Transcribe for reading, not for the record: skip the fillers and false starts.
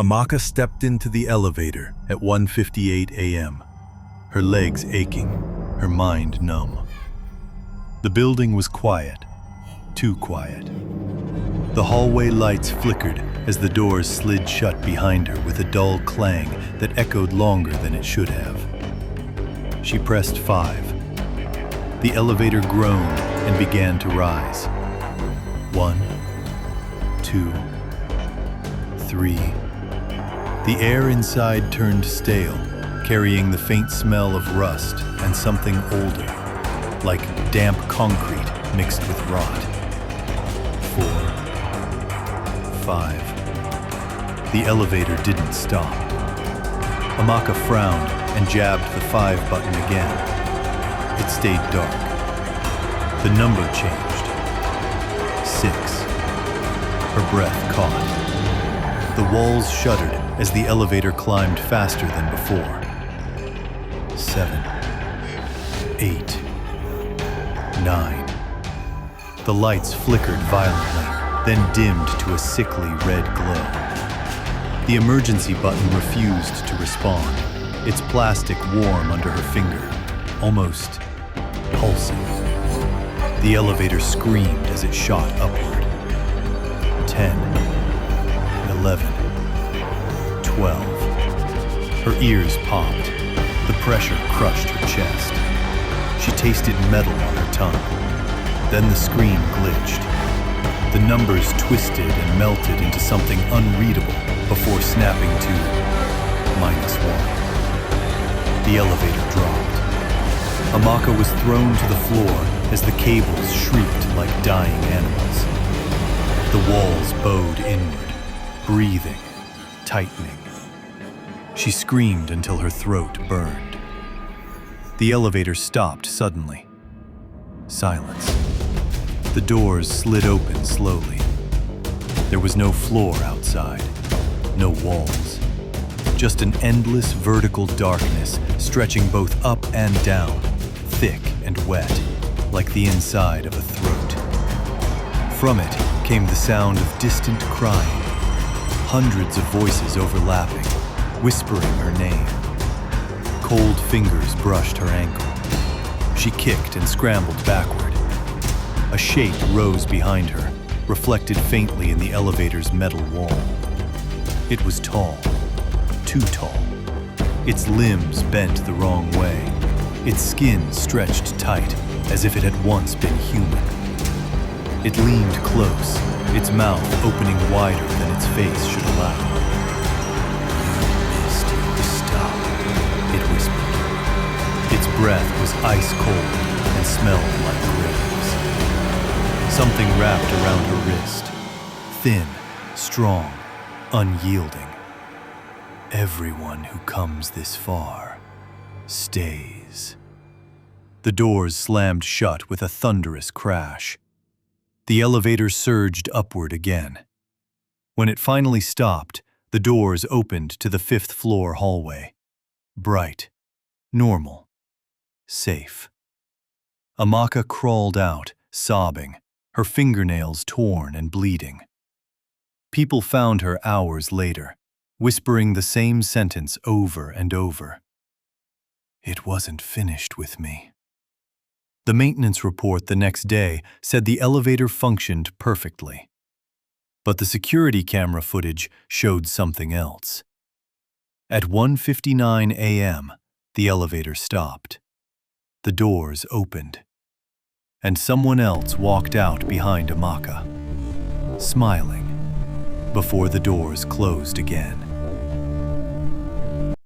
Amaka stepped into the elevator at 1:58 a.m., her legs aching, her mind numb. The building was quiet, too quiet. The hallway lights flickered as the doors slid shut behind her with a dull clang that echoed longer than it should have. She pressed 5. The elevator groaned and began to rise. 1, 2, 3. The air inside turned stale, carrying the faint smell of rust and something older, like damp concrete mixed with rot. 4, 5. The elevator didn't stop. Amaka frowned and jabbed the 5 button again. It stayed dark. The number changed. 6. Her breath caught. The walls shuddered as the elevator climbed faster than before. 7, 8, 9. The lights flickered violently, then dimmed to a sickly red glow. The emergency button refused to respond, its plastic warm under her finger, almost pulsing. The elevator screamed as it shot upward. 10, 11, 12. Her ears popped. The pressure crushed her chest. She tasted metal on her tongue. Then the screen glitched. The numbers twisted and melted into something unreadable before snapping to -1. The elevator dropped. Amaka was thrown to the floor as the cables shrieked like dying animals. The walls bowed inward, breathing, tightening. She screamed until her throat burned. The elevator stopped suddenly. Silence. The doors slid open slowly. There was no floor outside, no walls. Just an endless vertical darkness stretching both up and down, thick and wet, like the inside of a throat. From it came the sound of distant crying, hundreds of voices overlapping, whispering her name. Cold fingers brushed her ankle. She kicked and scrambled backward. A shape rose behind her, reflected faintly in the elevator's metal wall. It was tall, too tall. Its limbs bent the wrong way. Its skin stretched tight, as if it had once been human. It leaned close, its mouth opening wider than its face should allow. "You missed the stop," it whispered. Its breath was ice cold and smelled like graves. Something wrapped around her wrist, thin, strong, unyielding. "Everyone who comes this far stays." The doors slammed shut with a thunderous crash. The elevator surged upward again. When it finally stopped, the doors opened to the 5th floor hallway. Bright, normal, safe. Amaka crawled out, sobbing, her fingernails torn and bleeding. People found her hours later, whispering the same sentence over and over. "It wasn't finished with me." The maintenance report the next day said the elevator functioned perfectly. But the security camera footage showed something else. At 1:59 a.m., the elevator stopped. The doors opened. And someone else walked out behind Amaka, smiling, before the doors closed again.